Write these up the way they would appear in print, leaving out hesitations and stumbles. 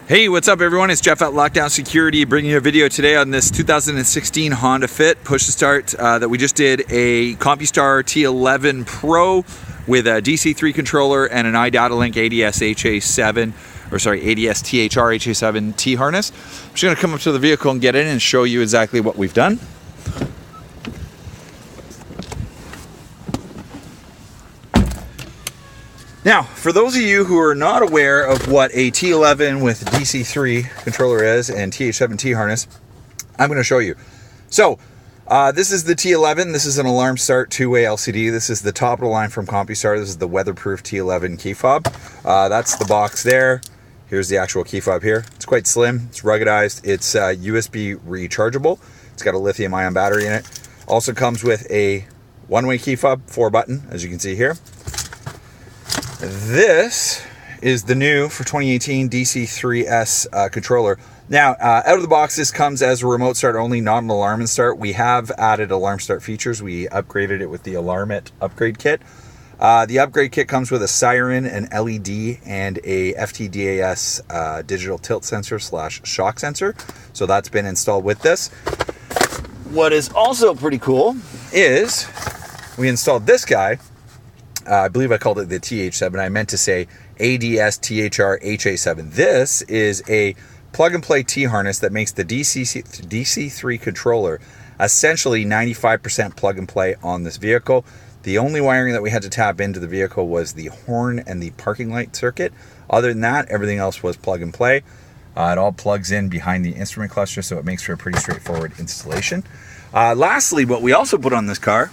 Hey, what's up everyone? It's Jeff at Lockdown Security bringing you a video today on this 2016 Honda Fit push to start that we just did a Compustar T11 Pro with a DC3 controller and an iDataLink ADS HA7, or sorry, ADS THR HA7 T harness. I'm just gonna come up to the vehicle and get in and show you exactly what we've done. Now, for those of you who are not aware of what a T11 with DC3 controller is and TH7 T harness, I'm going to show you. So, this is the T11. This is an alarm start two-way LCD. This is the top of the line from Compustar. This is the weatherproof T11 key fob. That's the box there. Here's the actual key fob here. It's quite slim. It's ruggedized. It's USB rechargeable. It's got a lithium-ion battery in it. Also comes with a one-way key fob, 4-button, as you can see here. This is the new, for 2018, DC3-S controller. Now, out of the box, this comes as a remote start only, not an alarm and start. We have added alarm start features. We upgraded it with the Alarm It upgrade kit. The upgrade kit comes with a siren, an LED, and a FTDAS digital tilt sensor / shock sensor. So that's been installed with this. What is also pretty cool is we installed this guy. I believe I called it the TH7. I meant to say ADS THR HA7. This is a plug-and-play T-harness that makes the DC3 controller essentially 95% plug-and-play on this vehicle. The only wiring that we had to tap into the vehicle was the horn and the parking light circuit. Other than that, everything else was plug-and-play. It all plugs in behind the instrument cluster, so it makes for a pretty straightforward installation. Lastly, what we also put on this car,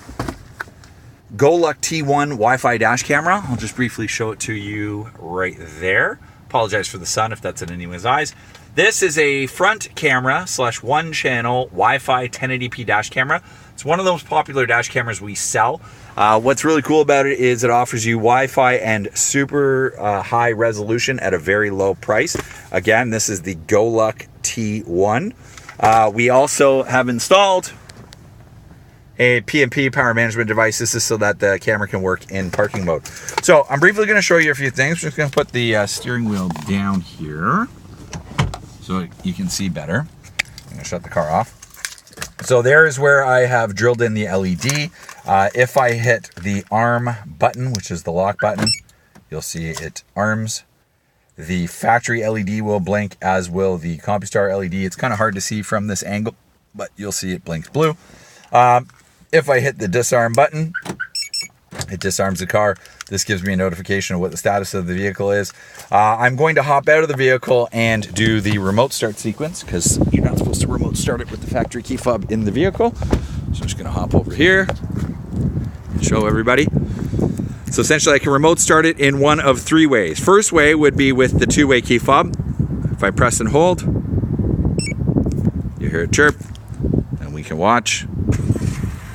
GoLuck T1 Wi-Fi dash camera. I'll just briefly show it to you right there. Apologize for the sun if that's in anyone's eyes. This is a front camera / one-channel Wi-Fi 1080p dash camera. It's one of those popular dash cameras we sell. What's really cool about it is it offers you Wi-Fi and super high resolution at a very low price. Again, this is the GoLuck T1. We also have installed a PMP power management device. This is so that the camera can work in parking mode. So I'm briefly going to show you a few things. I'm just going to put the steering wheel down here so you can see better. I'm going to shut the car off. So there is where I have drilled in the LED. If I hit the arm button, which is the lock button, you'll see it arms. The factory LED will blink, as will the Compustar LED. It's kind of hard to see from this angle, but you'll see it blinks blue. If I hit the disarm button, it disarms the car. This gives me a notification of what the status of the vehicle is. I'm going to hop out of the vehicle and do the remote start sequence because you're not supposed to remote start it with the factory key fob in the vehicle. So I'm just going to hop over here and show everybody. So essentially I can remote start it in one of three ways. First way would be with the two-way key fob. If I press and hold, you hear it chirp, and we can watch.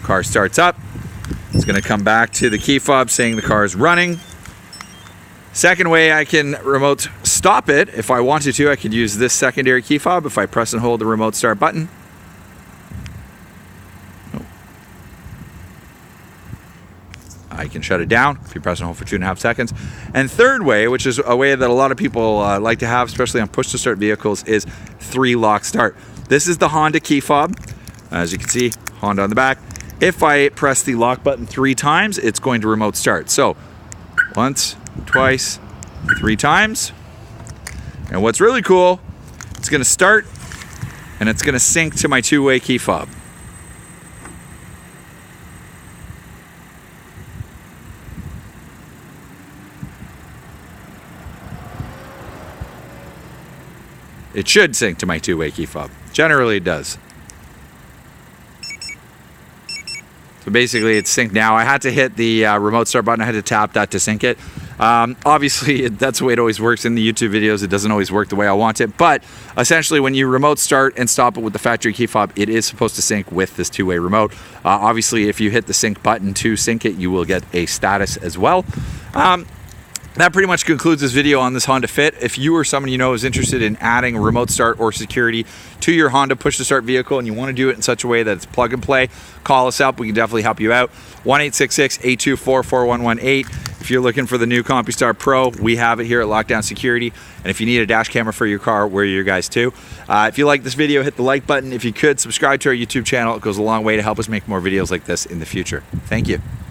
Car starts up. It's going to come back to the key fob saying the car is running. Second way, I can remote stop it. If I wanted to, I could use this secondary key fob if I press and hold the remote start button. I can shut it down if you press and hold for 2.5 seconds. And third way, which is a way that a lot of people like to have, especially on push to start vehicles, is 3-lock start. This is the Honda key fob. As you can see, Honda on the back. If I press the lock button 3 times, it's going to remote start. So, once, twice, 3 times. And what's really cool, it's going to start and it's going to sync to my two-way key fob. It should sync to my two-way key fob. Generally it does. So basically it's synced now. I had to hit the remote start button. I had to tap that to sync it. Obviously that's the way it always works in the YouTube videos. It doesn't always work the way I want it, but essentially when you remote start and stop it with the factory key fob, it is supposed to sync with this two-way remote. Obviously if you hit the sync button to sync it, you will get a status as well. that pretty much concludes this video on this Honda Fit. If you or someone you know is interested in adding remote start or security to your Honda push to start vehicle and you want to do it in such a way that it's plug and play, call us up. We can definitely help you out. 1-866-824-4118. If you're looking for the new Compustar Pro, we have it here at Lockdown Security. And if you need a dash camera for your car, we're your guys too. If you like this video, hit the like button. If you could, subscribe to our YouTube channel. It goes a long way to help us make more videos like this in the future. Thank you.